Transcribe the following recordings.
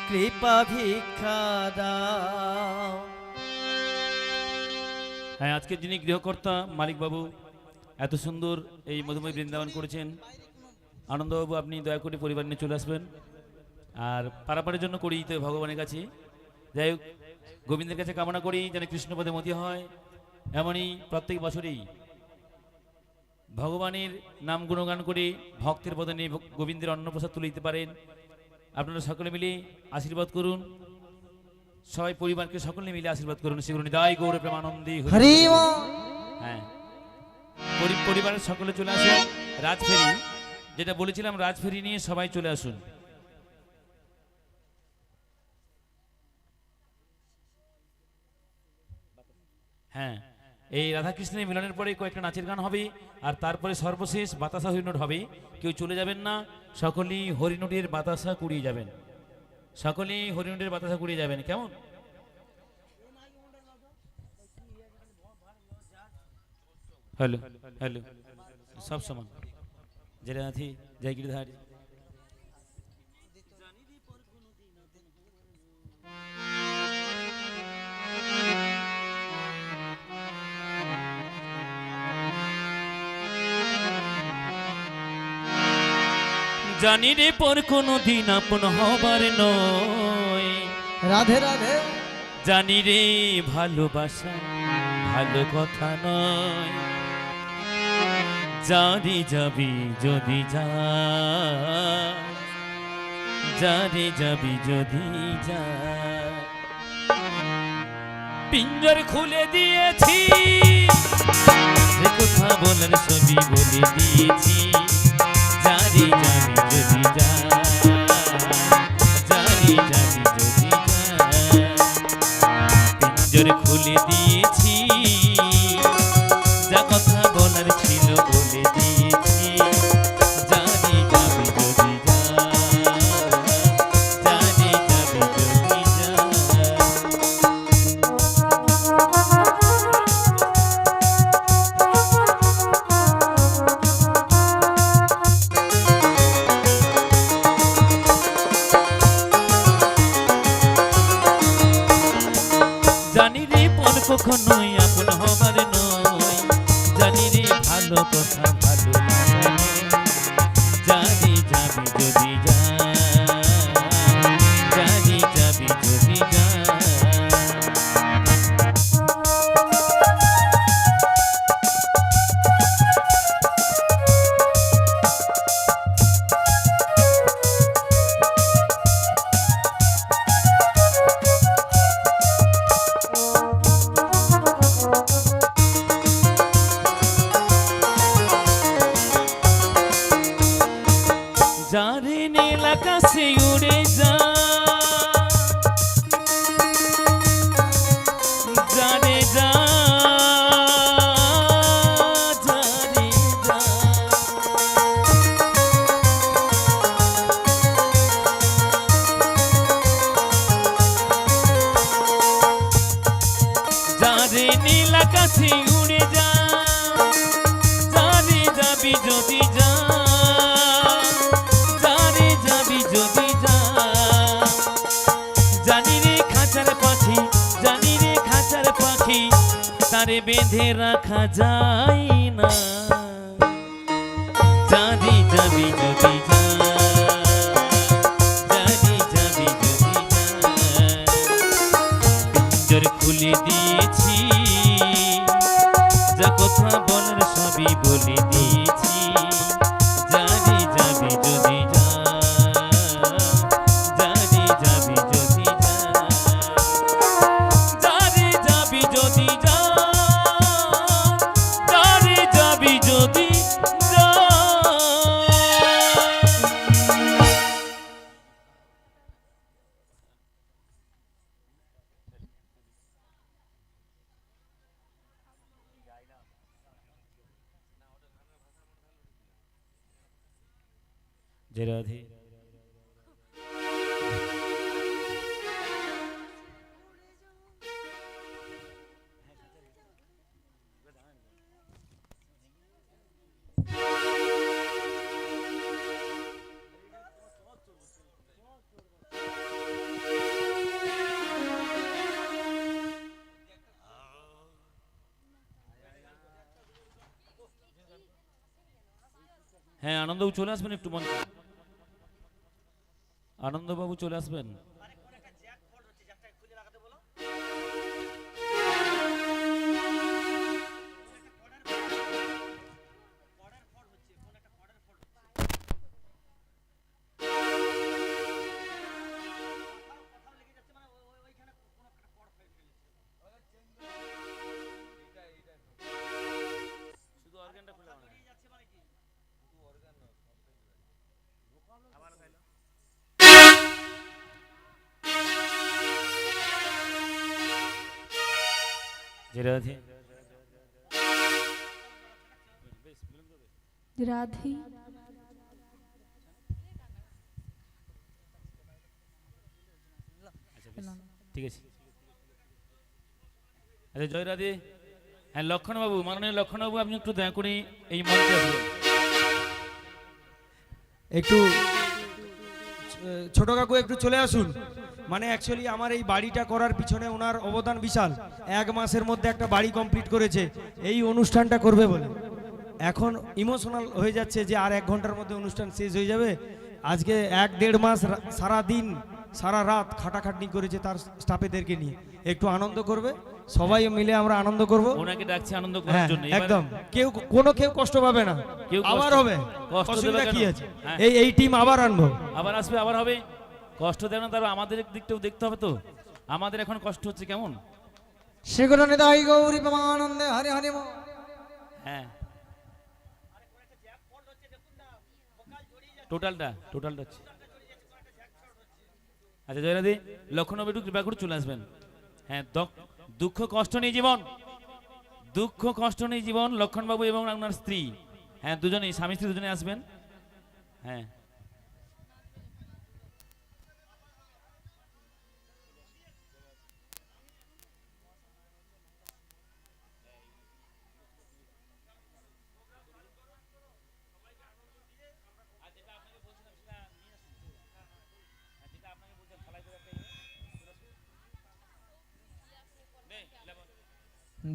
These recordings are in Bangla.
কৃপা ভিক্ষা দাও। হ্যাঁ, আজকে যিনি গৃহকর্তা মালিক বাবু এত সুন্দর এই মধুময় বৃন্দাবন করেছেন, আনন্দবাবু আপনি দয়া করে পরিবার নিয়ে চলে আসবেন। আর পারাপারের জন্য করি তো ভগবানের কাছে, যাই হোক গোবিন্দের কাছে কামনা করি যেন কৃষ্ণপদে মতি হয়। এমনই প্রত্যেক বছরেই ভগবানের নাম গুণগান করে ভক্তের পদে নিয়ে গোবিন্দের অন্নপ্রসাদ তুলে দিতে পারেন। আপনারা সকলে মিলে আশীর্বাদ করুন, সবাই পরিবারকে সকলে মিলে আশীর্বাদ করুন। শ্রী গুরুনিতাই গৌর প্রেমানন্দে হরি। হ্যাঁ, পরিবারের সকলে চলে আসুন। রাজফেরি যেটা বলেছিলাম, রাজফেরি নিয়ে সবাই চলে আসুন। হ্যাঁ, এই রাধাকৃষ্ণের মিলনের পরে কয়েকটা নাচের গান হবে, আর তারপরে সর্বশেষ বাতাসা হরিণট হবে। কেউ চলে যাবেন না, সকলেই হরিণটের বাতাসা কুড়িয়ে যাবেন, সকলেই হরিণটের বাতাসা কুড়িয়ে যাবেন। কেমন? হ্যালো হ্যালো, সব সমান যেটা আছি জয় গিরিধারী। জানি রে পর কোনো দিন আপন হবার নয়, রাধে রাধে। জানি রে ভালোবাসা ভালো কথা নয়, জানি যাবি যদি যা, জানি যাবি যদি যা। পিঞ্জর খুলে দিয়েছি, কথা বলার ছবি বলে দিয়েছি, জানি যাবি যদি যা, জানি যাবি যদি যা। পিঞ্জর খুলে দিয়েছি, যা কথা বলার ছিল বলে দিয়েছি, জানি যাবি যদি যা, জানি যাবি যদি যা। জানি রে পর কখনোই আপন হবার নয়, জানি রে ভালো কথা ভালো লাগা নয়, জানি যাবি যদি যা, জানি যাবি যদি যা। যারে নীল আকাশে উড়ে যা, যারে যা, যারে যা। যারে নীল আকাশে উড়ে যা, যারে যাবি যদি যা, যদি যা। জানি রে খাঁচার পাখি, জানি রে খাঁচার পাখি, তারে বেঁধে রাখা যায় না, জানি যাবি যদি যা, জানি যাবি যদি যা। পিঞ্জর খুলে দিয়েছি, যা কথা বলার সবই বলে দিয়েছি, জানি যাবি যদি যা, জানি যাবি যদি যা, জানি যাবি যদি যা, জানি যাবি যদি যা। जय राधे। হ্যাঁ আনন্দবাবু চলে আসবেন একটু মঞ্চে। আনন্দবাবু চলে আসবেন। শুধু অর্গানটা খুলে দাও না। জয় রাধে। রাধে ঠিক আছে। আচ্ছা জয় রাধে। হ্যাঁ লক্ষণবাবু, মাননীয় লক্ষণবাবু, আপনি একটু দয়া করে এই মঞ্চে আসবেন। একটু ছোট কাকু একটু চলে আসুন। মানে অ্যাকচুয়ালি আমার এই বাড়িটা করার পিছনে ওনার অবদান বিশাল। 1 মাসের মধ্যে একটা বাড়ি কমপ্লিট করেছে এই অনুষ্ঠানটা করবে বলে। এখন ইমোশনাল হয়ে যাচ্ছে যে আর 1 ঘন্টার মধ্যে অনুষ্ঠান শেষ হয়ে যাবে। আজকে 1-1.5 মাস সারা দিন সারা রাত খাটাখাটনি করেছে তার স্টাফেদেরকে নিয়ে। একটু আনন্দ করবে, সবাই মিলে আমরা আনন্দ করব। ওনাকে ডাকছি আনন্দ করার হ্যাঁ জন্য। এবার একদম, কেউ কষ্ট পাবে না। কেউ কষ্ট- আবার হবে, কষ্ট দেবে অসুবিধা কেন? কি আছে? হ্যাঁ। এই টিম আবার আনবো। আবার আসবে, আবার হবে। কষ্ট দেয় না, তার আমাদের দিকটাও দেখতে হবে তো। আমাদের এখন কষ্ট হচ্ছে কেমন। শ্রীগুরু নিতাই গৌরী প্রেমানন্দে হরে হরে বল। হ্যাঁ টোটালটা হচ্ছে। আচ্ছা জয়রাধি, লক্ষণবাবু একটু কৃপা করে চলে আসবেন। হ্যাঁ দুঃখ কষ্ট নেই জীবন, লক্ষণবাবু এবং আপনার স্ত্রী, হ্যাঁ দুজনেই, স্বামী স্ত্রী দুজনে আসবেন। হ্যাঁ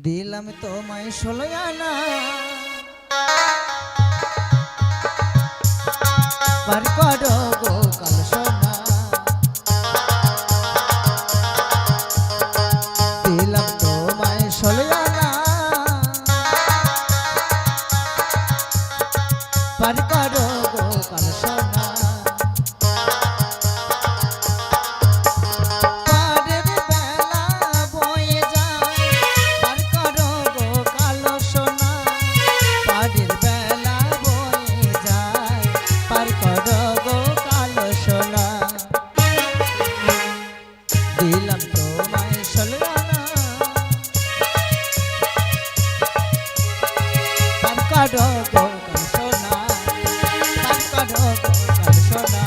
দিলাম তোমায় 16 আনা পার করো গো কাল সোনা। দিলাম তোমায় 16 আনা পার করো গো কাল সোনা। পারের বেলা বয়ে যায় পার করো গো কালো সোনা। পারের বেলা বয়ে যায় পার করো গো কালো সোনা। দিলাম তোমায় 16 আনা পার করো গো কাল সোনা। পার করো গো কাল সোনা।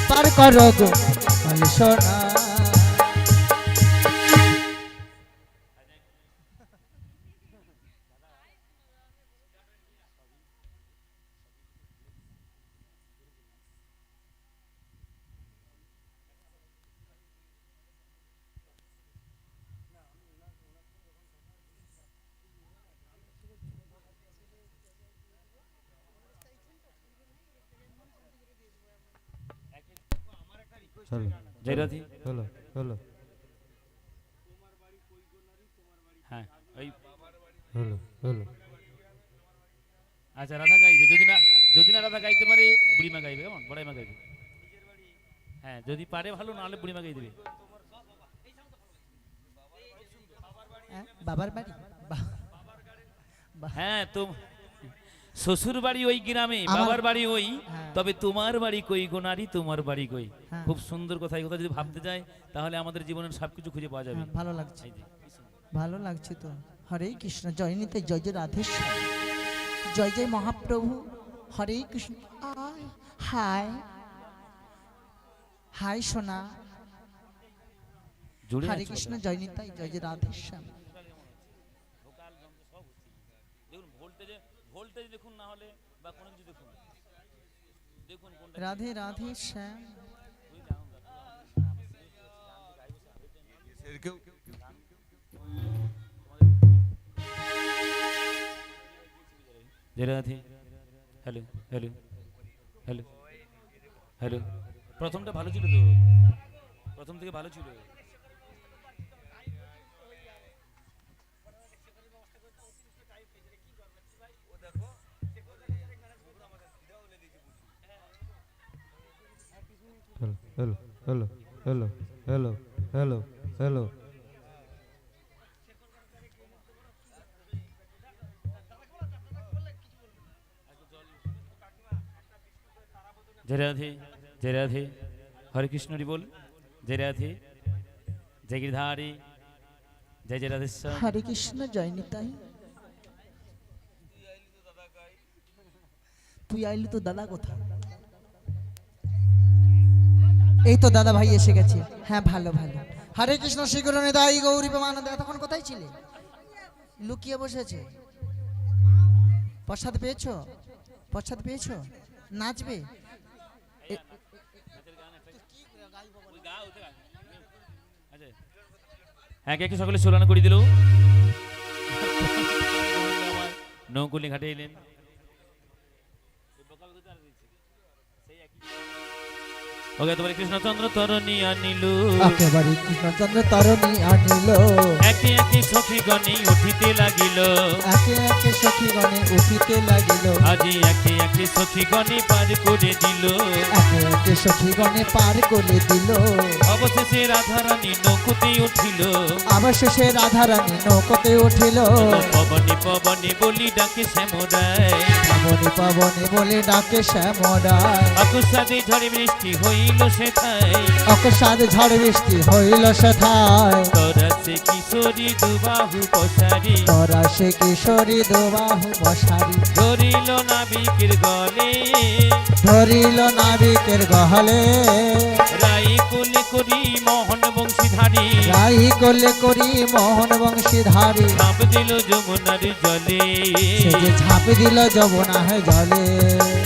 পার করো গো কাল সোনা। জয়রাধি। হলো হলো হ্যাঁ ওই হলো হলো। আচ্ছা রাধা গাইবে, যদি না রাধা গাইতে পারে বুড়িমা গাইবে, কেমন বড়াইমা গাইবে। হ্যাঁ যদি পারে ভালো, নাহলে বুড়িমা গাই দেবে। বাবার বাড়ি হ্যাঁ তো শ্বশুর বাড়ি ওই গ্রামে, আমার- বাবার বাড়ি ওই, হ্যাঁ। তবে তোমার বাড়ি কই গো নারী, তোমার বাড়ি কই। হ্যাঁ। খুব সুন্দর কথা। এই কথা যদি ভাবতে যাই তাহলে আমাদের জীবনের সবকিছু খুঁজে পাওয়া যাবে। হ্যাঁ, ভালো লাগছে, এই যে, ভালো লাগছে তো। হরে কৃষ্ণ, জয় নিতে, জয় জয় রাধেশ্বর, জয় জয় মহাপ্রভু, হরে কৃষ্ণ। আয়, হাই হাই সোনা, জুড়ে হরে আছে কৃষ্ণ, কথা। জয় নিতাই, জয় জয় রাধেশ্বর। দেখুন ভোল্টেজ দেখুন, না হলে বা কোনো কিছু দেখুন, দেখুন কোনটা রাধে রাধে শ্যাম। জয় Radhe. Hello hello hello hello প্রথমটা ভালো ছিল তো, প্রথম থেকে ভালো ছিল। Hello hello hello hello hello hello. জয় রাধে জয় রাধে, হরে কৃষ্ণ বল, জয় রাধে জয় গিরধারী, জয় জয় রাধেশ্বর। হরে কৃষ্ণ জয় নিতাই। তুই আইলি তো দাদা কোথা? এই তো দাদা ভাই এসে গেছে। হ্যাঁ ভালো ভালো। হরে কৃষ্ণ শ্রী গুরু নিতাই গৌরী প্রেমানন্দে। এতক্ষণ কোথায় ছিলে? লুকিয়ে বসেছে। প্রসাদ পেয়েছো? প্রসাদ পেয়েছো? নাচবে? হ্যাঁ কে সকলে সোলানো করে দিল। নৌকুলি ঘাটে এলেন। ওকে তোমার কৃষ্ণচন্দ্র তরণী আনিল, একেবারে কৃষ্ণচন্দ্র তরণী আনিল। একে একে সখীগণে উঠিতে লাগিল, একে একে সখীগণে উঠিতে লাগিল। আজি একে একে সখীগণে পার করে দিল, একে একে সখীগণে পার করে দিল। অবশেষে রাধারানী নৌকুতে উঠিল, অবশেষে রাধারানী নৌকোতে উঠিল। পবনে পবনে বলি ডাকে শ্যামরায়, পাবনে পাবনে বলে ডাকে শ্যামরায়। অকস্মাতে ঝড়ে বৃষ্টি হইল সেথায়, অকস্মাৎ ঝড় বৃষ্টি হইল সেথায়। তোরা সে কিশোরী দুবাহু পশারি, তোরা সে কিশোরী দুবাহু মশারি। ধরিল নাবিকের গলে, ধরিল নাবিকের গহলে। রাই কোলে করি মোহন বংশীধারী, রাই কোলে করি মোহন বংশীধারী। ঝাঁপ দিল যমুনার জলে, সে যে ঝাঁপ দিল যমুনা জলে।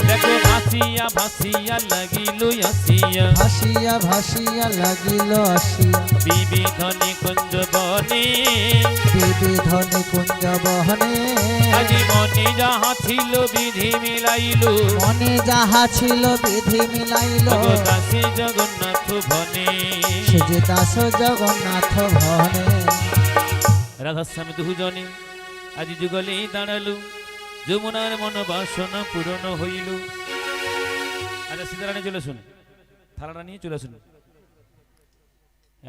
দেখো ভাসিয়া ভাসিয়া লাগিল আসিয়া, ভাসিয়া ভাসিয়া লাগিল আসিয়া। বিবিধনে কুঞ্জ বনে, বিবিধনে কুঞ্জ বহনে। আজি মনে যাহা ছিল বিধি মিলাইল, মনে যাহা ছিল বিধি মিলাইল। দাসী জগন্নাথ বনে। সে যে দাস জগন্নাথ ভনে। রাধাস্বামী দুজনে আজি যুগলে দাঁড়ালো, যমুনার মন বাসনা পূরণ হইল। আচ্ছা সীতারানী চলে আসুন, থালাটা নিয়ে চলে আসুন,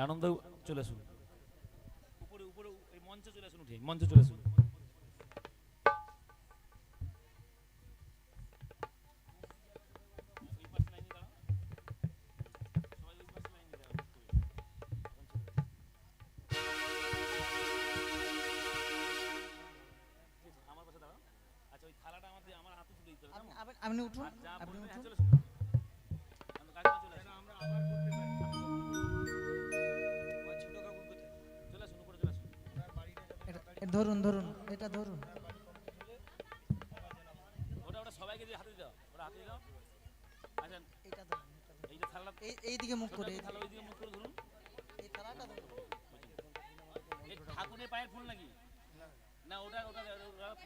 আনন্দ চলে আসুন, উপরে উপরে এই মঞ্চে চলে আসুন, উঠে মঞ্চে চলে আসুন। আপনি উঠুন, আপনি উঠুন। ধরুন ধরুন, এটা ধরুন। এইদিকে মুখ করে, এই থালাটা ধরুন। ঠাকুরের পায়ের ফুল নাকি না? ওটা ওটা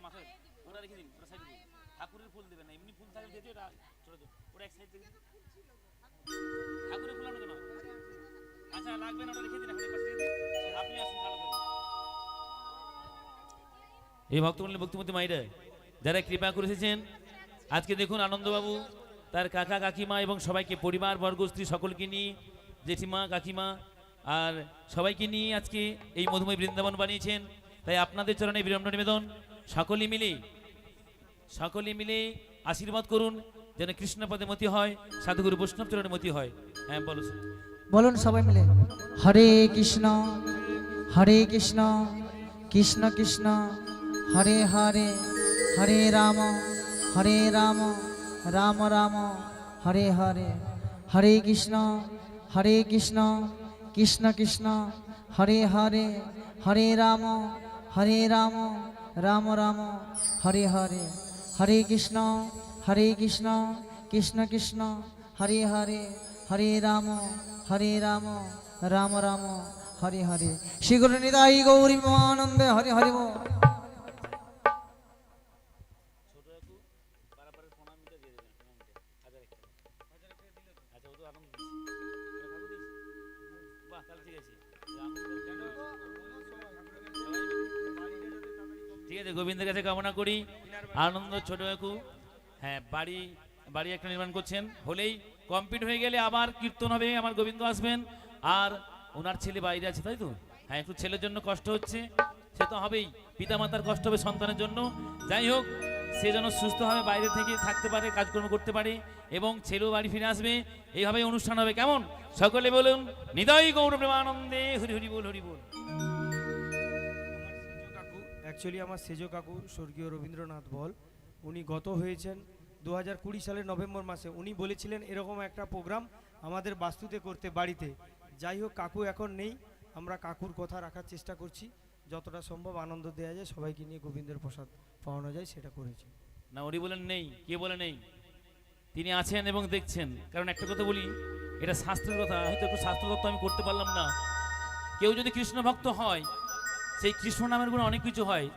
মাথায় ওটা রেখে দিন, ওটা সাইডে দিন। ঠাকুরের ফুল দেবেন না, এমনি ফুল থাকলে দিয়ে দিও, ছোট ওটা এক সাইড থেকে ঠাকুরের ফুল আনো কেন? আচ্ছা লাগবে না, ওটা রেখে দিন, এখন পাশে রেখে দিন। আপনি আসুন ভালো করে। এই ভক্তমূল্য ভক্তিমতী মাইরা যারা কৃপা করে এসেছেন, আজকে দেখুন আনন্দবাবু তার কাকা কাকিমা এবং সবাইকে পরিবার বর্গ স্ত্রী সকলকে নিয়ে, জেঠিমা কাকিমা আর সবাইকে নিয়ে আজকে এই মধুময় বৃন্দাবন বানিয়েছেন। তাই আপনাদের চরণে বিনম্র নিবেদন, সকলে মিলে আশীর্বাদ করুন যেন কৃষ্ণপদে মতি হয়, সাধুগুরু বৈষ্ণব চরণে মতি হয়। হ্যাঁ বলো, বলুন সবাই মিলে। হরে কৃষ্ণ হরে কৃষ্ণ কৃষ্ণ কৃষ্ণ হরে হরে, হরে রাম রাম রাম হরে হরে। হরে কৃষ্ণ কৃষ্ণ কৃষ্ণ হরে হরে, হরে রাম রাম রাম হরে হরে। হরে কৃষ্ণ কৃষ্ণ কৃষ্ণ হরে হরে, হরে রাম রাম রাম হরে হরে। শ্রী গুরু নিতাই গৌরী প্রেমানন্দে। হরে হরে বল। আছে, গোবিন্দের কাছে কামনা করি আনন্দ ছোট কাকু। হ্যাঁ, বাড়ি বাড়ি একটা নির্মাণ করছেন, হলেই কমপ্লিট হয়ে গেলে আবার কীর্তন হবে, আমার গোবিন্দ আসবেন। আর ওনার ছেলে বাইরে আছে, তাই তো? হ্যাঁ, একটু ছেলের জন্য কষ্ট হচ্ছে, সে তো হবেই, পিতামাতার কষ্ট হবে সন্তানের জন্য। যাই হোক, সে যেন সুস্থভাবে বাইরে থেকে থাকতে পারে, কাজকর্ম করতে পারে, এবং ছেলেও বাড়ি ফিরে আসবে। এইভাবে অনুষ্ঠান হবে, কেমন? সকলে বলুন নিতাই গৌর প্রেমানন্দে হরি হরি বল, হরি বল। কাকু অ্যাকচুয়ালি আমার সেজো কাকু স্বর্গীয় রবীন্দ্রনাথ বল, উনি গত হয়েছেন 2020 সালের নভেম্বর মাসে। উনি বলেছিলেন এরকম একটা প্রোগ্রাম আমাদের বাস্তুতে করতে বাড়িতে। যাই হোক, কাকু এখন নেই, আমরা কাকুর কথা রাখার চেষ্টা করছি, যতটা সম্ভব আনন্দ দেওয়া যায়, সবাইকে নিয়ে গোবিন্দের প্রসাদ পাওয়ানো যায় সেটা করেছি। না, উনি বলেন নেই, কে বলে নেই? তিনি আছেন এবং দেখছেন। কারণ একটা কথা বলি, এটা শাস্ত্রের কথা, হয়তো একটু শাস্ত্র তত্ত্ব আমি করতে পারলাম না। কেউ যদি কৃষ্ণ ভক্ত হয়, সেই কৃষ্ণ নামের গুণে অনেক কিছু হয়।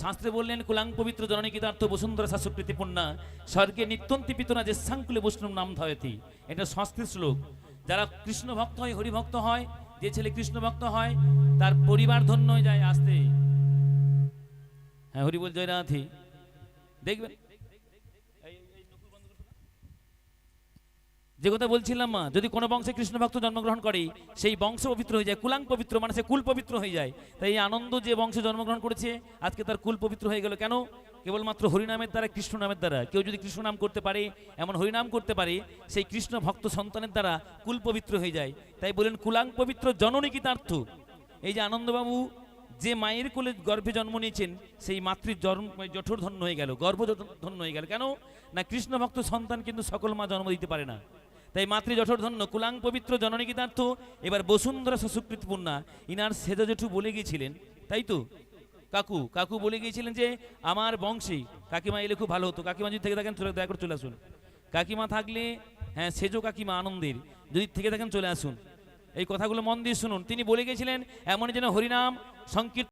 শাস্ত্রে বললেন কুলাং পবিত্র জননী কীতার্থ বসুন্ধরা শাশ্বকৃতি পূর্ণা স্বর্গে নিত্যন্তি পিতনা যে সাংকুলে বৈষ্ণব নাম ধয়তি। এটা সংস্কৃত শ্লোক। যারা কৃষ্ণ ভক্ত হয়, হরিভক্ত হয়, যে ছেলে কৃষ্ণ ভক্ত হয় তার পরিবার ধন্য হয়ে যায়। আসতে হ্যাঁ, হরি বল জয়নাথী। দেখবেন যে কথা বলছিলাম, মা, যদি কোনো বংশে কৃষ্ণ ভক্ত জন্মগ্রহণ করে, সেই বংশ পবিত্র হয়ে যায়, কুলাং পবিত্র মানে সে কুল পবিত্র হয়ে যায়। তাই এই আনন্দ যে বংশে জন্মগ্রহণ করেছে, আজকে তার কুল পবিত্র হয়ে গেল। কেন? কেবলমাত্র হরিনামের দ্বারা, কৃষ্ণ নামের দ্বারা। কেউ যদি কৃষ্ণ নাম করতে পারে, এমন হরিনাম করতে পারে, সেই কৃষ্ণ ভক্ত সন্তানের দ্বারা কুল পবিত্র হয়ে যায়। তাই বলেন কুলাং পবিত্র জননী কীতার্থ। এই যে আনন্দবাবু যে মায়ের কোলে গর্ভে জন্ম নিয়েছেন, সেই মাতৃ জঠর ধন্য হয়ে গেল, গর্ভ ধন্য হয়ে গেল। কেন? না, কৃষ্ণ ভক্ত সন্তান কিন্তু সকল মা জন্ম দিতে পারে না। তাই মাতৃ জঠর ধন্য, কুলাং পবিত্র জননী কীতার্থ। এবার বসুন্ধরা সুকৃতি পূর্ণা, ইনার সেজা জেঠু বলে গিয়েছিলেন, তাই তো? কাকু বলে গিয়েছিলেন যে আমার বংশে কাকিমা এলে খুব ভালো হতো। কাকিমা যদি থেকে থাকেন দয়া করে চলে আসুন। কাকিমা থাকলে, হ্যাঁ, সেজো কাকিমা আনন্দের, যদি থেকে থাকেন চলে আসুন। এই কথাগুলো মন দিয়ে শুনুন। তিনি বলে গিয়েছিলেন এমন যেন হরিনাম সংকীর্তন